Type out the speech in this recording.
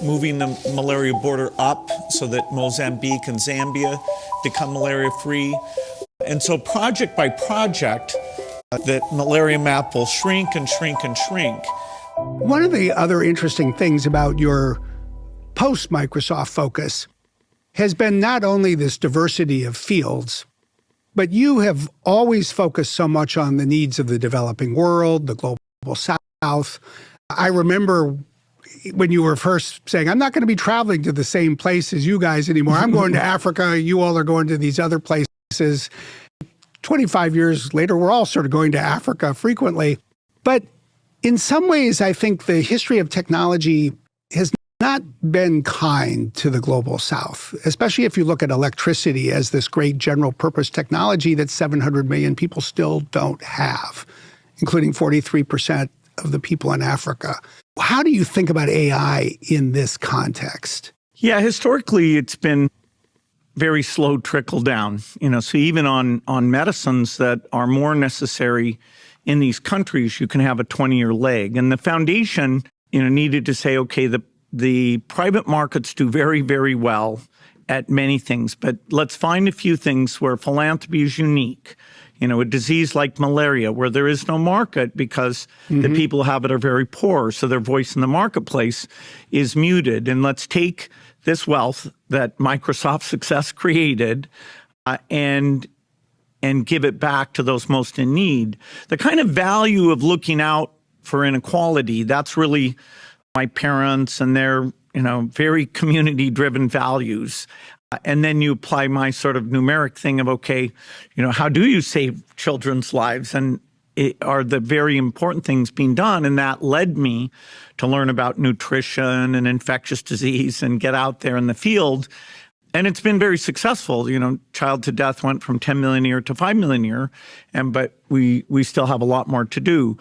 moving the malaria border up so that Mozambique and Zambia become malaria-free. And so project by project, that malaria map will shrink and shrink and shrink. One of the other interesting things about your post-Microsoft focus has been not only this diversity of fields, but you have always focused so much on the needs of the developing world, the global South. I remember when you were first saying, I'm not going to be traveling to the same place as you guys anymore. I'm going to Africa. You all are going to these other places. 25 years later, we're all sort of going to Africa frequently. But in some ways, I think the history of technology has not been kind to the global South, especially if you look at electricity as this great general purpose technology that 700 million people still don't have, including 43% of the people in Africa. How do you think about AI in this context? Yeah, historically, it's been very slow trickle down. So even on medicines that are more necessary in these countries, you can have a 20-year lag. And the foundation, needed to say, okay, the private markets do very, very well at many things, but let's find a few things where philanthropy is unique. A disease like malaria, where there is no market because the people who have it are very poor, so their voice in the marketplace is muted. And let's take this wealth that Microsoft success created and give it back to those most in need. The kind of value of looking out for inequality, that's really my parents and their, very community-driven values. And then you apply my sort of numeric thing of, okay, how do you save children's lives? And are the very important things being done? And that led me to learn about nutrition and infectious disease and get out there in the field. And it's been very successful. Child to death went from 10 million a year to 5 million a year, but we still have a lot more to do.